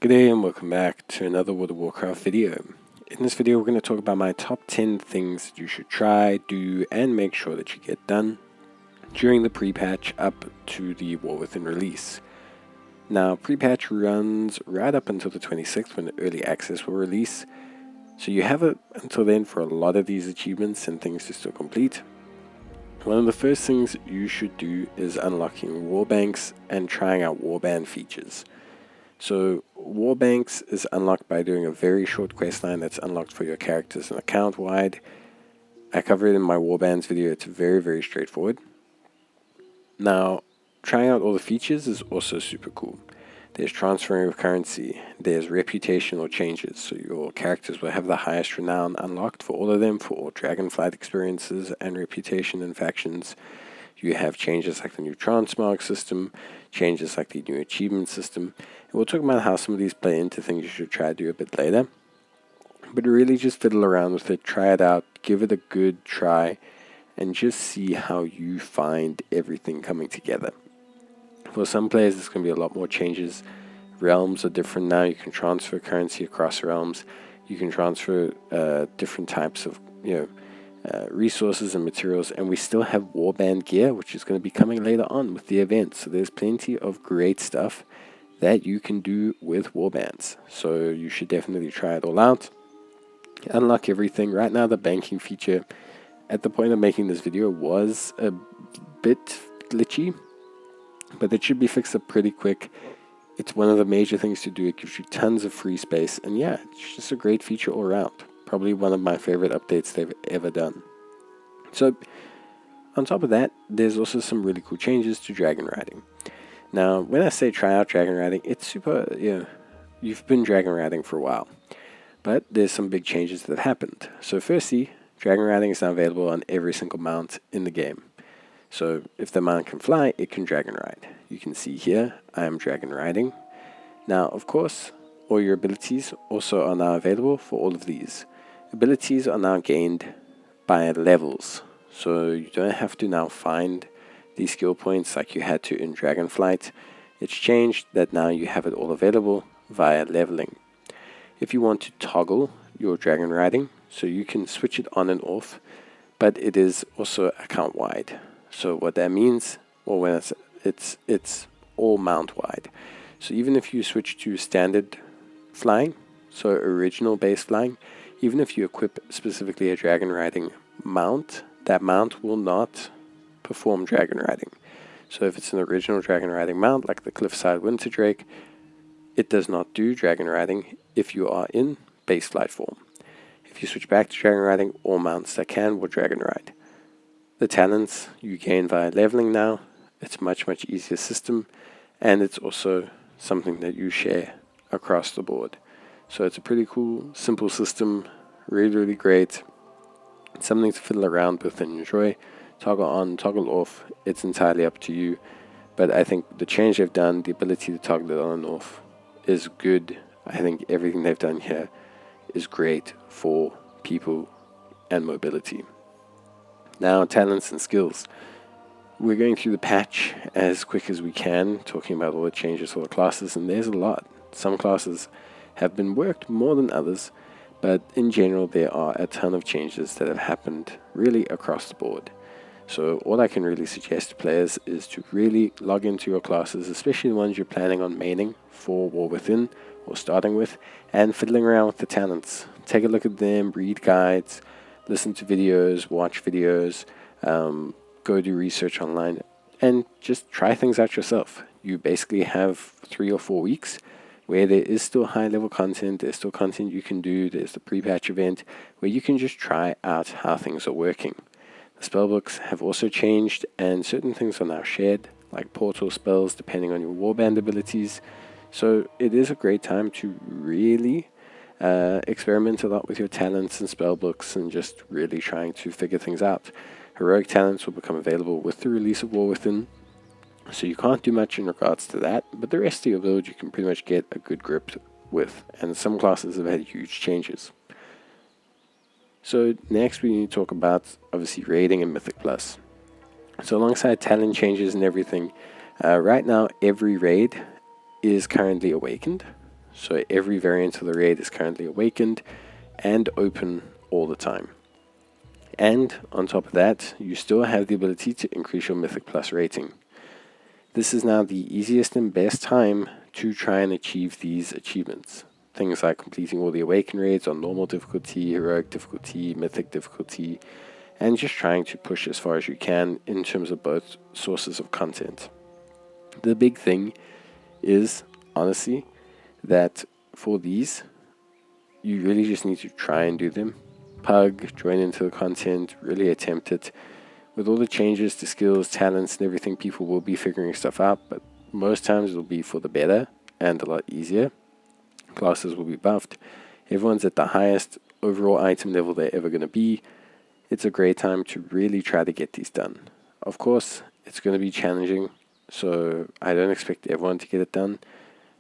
G'day and welcome back to another World of Warcraft video. In this video we're going to talk about my top 10 things that you should try, do and make sure that you get done during the pre-patch up to the War Within release. Now pre-patch runs right up until the 26th when the early access will release, so you have it until then for a lot of these achievements and things to still complete. One of the first things you should do is unlocking Warbands and trying out Warband features. So Warbands is unlocked by doing a very short questline that's unlocked for your characters and account wide. I cover it in my Warbands video. It's very straightforward. Now trying out all the features is also super cool. There's transferring of currency, there's reputational changes, so your characters will have the highest renown unlocked for all of them, for all Dragonflight experiences and reputation and factions. You have changes like the new Transmog system, changes like the new achievement system, and we'll talk about how some of these play into things you should try to do a bit later. But really just fiddle around with it, try it out, give it a good try, and just see how you find everything coming together. For some players, there's going to be a lot more changes. Realms are different now. You can transfer currency across realms. You can transfer different types of resources and materials. And we still have Warband gear, which is going to be coming later on with the event. So there's plenty of great stuff that you can do with Warbands. So you should definitely try it all out. Unlock everything. Right now, the banking feature, at the point of making this video, was a bit glitchy, but it should be fixed up pretty quick. It's one of the major things to do. It gives you tons of free space, and yeah, it's just a great feature all around. Probably one of my favorite updates they've ever done. So on top of that, there's also some really cool changes to dragon riding. Now when I say try out dragon riding, it's super, you've been dragon riding for a while, but there's some big changes that have happened. So firstly, dragon riding is now available on every single mount in the game. So if the mount can fly, it can dragon ride. You can see here, I am dragon riding. Now, of course, all your abilities also are now available for all of these. Abilities are now gained by levels. So you don't have to now find these skill points like you had to in Dragonflight. It's changed that now you have it all available via leveling. If you want to toggle your dragon riding, so you can switch it on and off, but it is also account wide. So what that means, well, when it's all mount wide. So even if you switch to standard flying, so original base flying, even if you equip specifically a dragon riding mount, that mount will not perform dragon riding. So if it's an original dragon riding mount like the Cliffside Winter Drake, it does not do dragon riding if you are in base flight form. If you switch back to dragon riding, all mounts that can will dragon ride. The talents you gain via leveling now, it's much easier system, and it's also something that you share across the board. So it's a pretty cool, simple system, really great. It's something to fiddle around with and enjoy. Toggle on, toggle off, it's entirely up to you. But I think the change they've done, the ability to toggle it on and off, is good. I think everything they've done here is great for people and mobility. Now, talents and skills. We're going through the patch as quick as we can, talking about all the changes for the classes, and there's a lot. Some classes have been worked more than others, but in general there are a ton of changes that have happened really across the board. So all I can really suggest to players is to really log into your classes, especially the ones you're planning on maining for War Within or starting with, and fiddling around with the talents. Take a look at them, read guides, listen to videos, watch videos, go do research online, and just try things out yourself. You basically have 3 or 4 weeks where there is still high-level content, there's still content you can do, there's the pre-patch event, where you can just try out how things are working. The spellbooks have also changed, and certain things are now shared, like portal spells, depending on your warband abilities. So it is a great time to really experiment a lot with your talents and spellbooks and just really trying to figure things out. Heroic talents will become available with the release of War Within, so you can't do much in regards to that, but the rest of your build you can pretty much get a good grip with, and some classes have had huge changes. So next we need to talk about obviously raiding and Mythic Plus. So alongside talent changes and everything, right now every raid is currently awakened. So every variant of the raid is currently awakened and open all the time. And on top of that, you still have the ability to increase your Mythic Plus rating. This is now the easiest and best time to try and achieve these achievements. Things like completing all the Awaken raids on normal difficulty, heroic difficulty, mythic difficulty, and just trying to push as far as you can in terms of both sources of content. The big thing is, honestly, that for these, you really just need to try and do them. Pug, join into the content, really attempt it. With all the changes to skills, talents, and everything, people will be figuring stuff out, but most times it'll be for the better and a lot easier. Classes will be buffed. Everyone's at the highest overall item level they're ever going to be. It's a great time to really try to get these done. Of course, it's going to be challenging, so I don't expect everyone to get it done,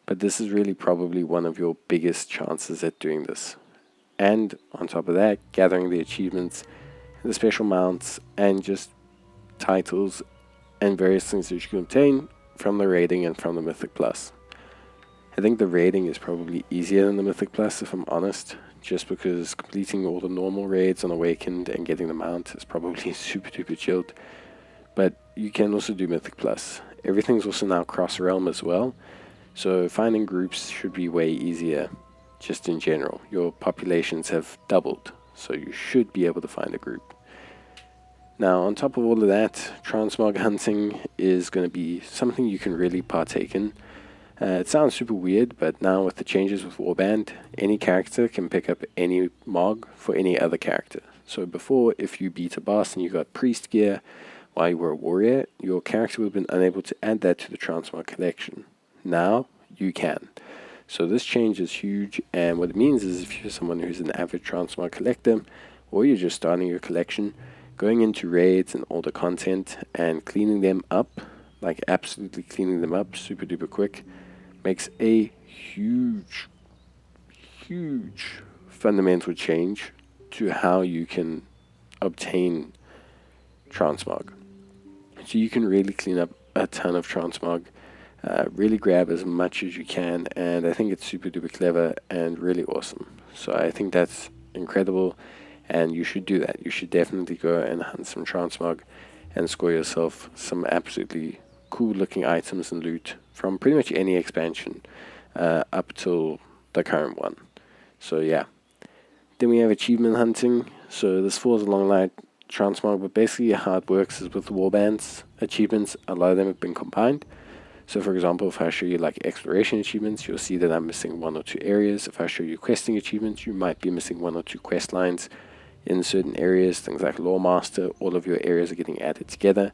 but this is really probably one of your biggest chances at doing this. And on top of that, gathering the achievements, the special mounts, and just titles and various things that you can obtain from the raiding and from the Mythic Plus. I think the raiding is probably easier than the Mythic Plus, if I'm honest, just because completing all the normal raids on Awakened and getting the mount is probably super duper chilled. But you can also do Mythic Plus. Everything's also now cross-realm as well, so finding groups should be way easier just in general. Your populations have doubled, so you should be able to find a group. Now, on top of all of that, Transmog Hunting is going to be something you can really partake in. It sounds super weird, but now with the changes with Warband, any character can pick up any Mog for any other character. So before, if you beat a boss and you got priest gear while you were a warrior, your character would have been unable to add that to the Transmog collection. Now, you can. So this change is huge, and what it means is if you're someone who's an avid Transmog collector, or you're just starting your collection, going into raids and all the content and cleaning them up, like absolutely cleaning them up super duper quick, makes a huge fundamental change to how you can obtain Transmog. So you can really clean up a ton of Transmog, really grab as much as you can, and I think it's super duper clever and really awesome. So I think that's incredible, and you should do that. You should definitely go and hunt some Transmog and score yourself some absolutely cool looking items and loot from pretty much any expansion up till the current one. So yeah. Then we have achievement hunting. So this falls along like Transmog, but basically how it works is with the Warbands achievements, a lot of them have been combined. So for example, if I show you like exploration achievements, you'll see that I'm missing 1 or 2 areas. If I show you questing achievements, you might be missing 1 or 2 quest lines in certain areas. Things like Lore Master, all of your areas are getting added together.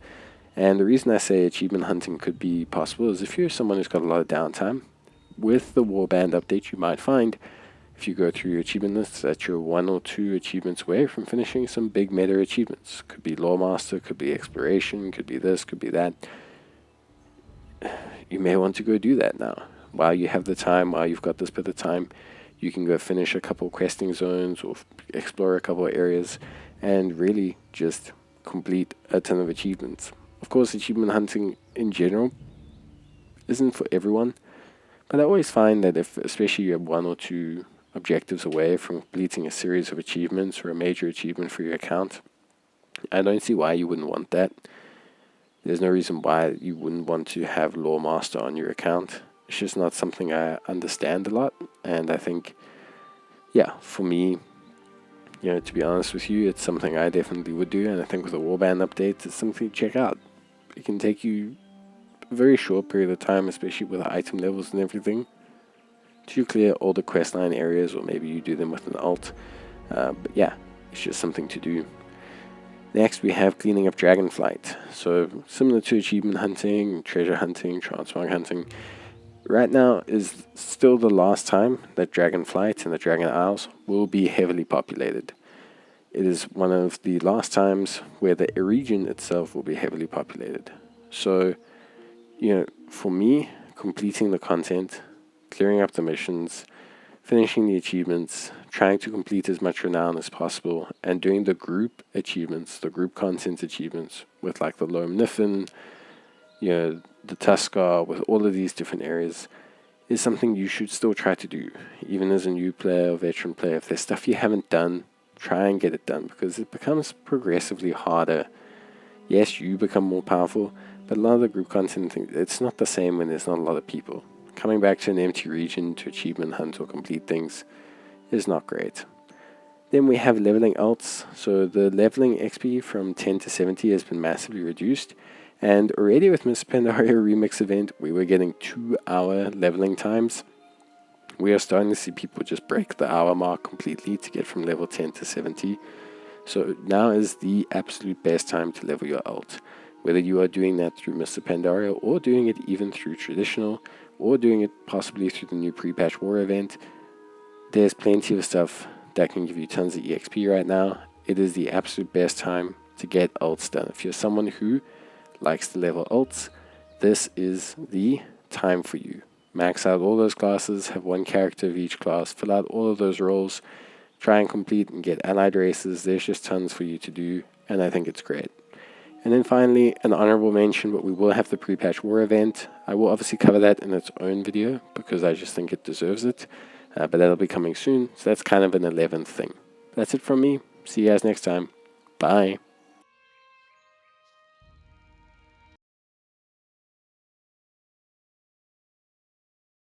And the reason I say achievement hunting could be possible is if you're someone who's got a lot of downtime, with the Warband update, you might find if you go through your achievement lists that you're 1 or 2 achievements away from finishing some big meta achievements. Could be Lore Master, could be exploration, could be this, could be that. You may want to go do that now. While you have the time, while you've got this bit of time, you can go finish a couple questing zones or explore a couple of areas and really just complete a ton of achievements. Of course, achievement hunting in general isn't for everyone, but I always find that if especially you have 1 or 2 objectives away from completing a series of achievements or a major achievement for your account, I don't see why you wouldn't want that. There's no reason why you wouldn't want to have Lore Master on your account. It's just not something I understand a lot, and I think, yeah, for me, you know, to be honest with you, it's something I definitely would do, and I think with the Warband update, it's something to check out. It can take you a very short period of time, especially with the item levels and everything, to clear all the questline areas, or maybe you do them with an alt. But yeah, it's just something to do. Next, we have cleaning up Dragonflight. So similar to achievement hunting, treasure hunting, Transmog hunting, right now is still the last time that Dragonflight and the Dragon Isles will be heavily populated. It is one of the last times where the region itself will be heavily populated. So, you know, for me, completing the content, clearing up the missions, finishing the achievements, trying to complete as much renown as possible, and doing the group achievements, the group content achievements with like the Loam Niffin, you know, the Tuskar, with all of these different areas, is something you should still try to do, even as a new player or veteran player. If there's stuff you haven't done, try and get it done, because it becomes progressively harder. Yes, you become more powerful, but a lot of the group content, it's not the same when there's not a lot of people. Coming back to an empty region to achievement hunt or complete things is not great. Then we have leveling alts. So the leveling XP from 10 to 70 has been massively reduced. And already with Miss Pandaria Remix event, we were getting 2-hour leveling times. We are starting to see people just break the hour mark completely to get from level 10 to 70. So now is the absolute best time to level your alt. Whether you are doing that through Mr. Pandaria or doing it even through traditional or doing it possibly through the new pre-patch war event, there's plenty of stuff that can give you tons of EXP right now. It is the absolute best time to get alts done. If you're someone who likes to level alts, this is the time for you. Max out all those classes, have one character of each class, fill out all of those roles, try and complete and get allied races. There's just tons for you to do, and I think it's great. And then finally, an honorable mention, but we will have the pre-patch war event. I will obviously cover that in its own video because I just think it deserves it, but that'll be coming soon. So that's kind of an 11th thing. That's it from me. See you guys next time. Bye.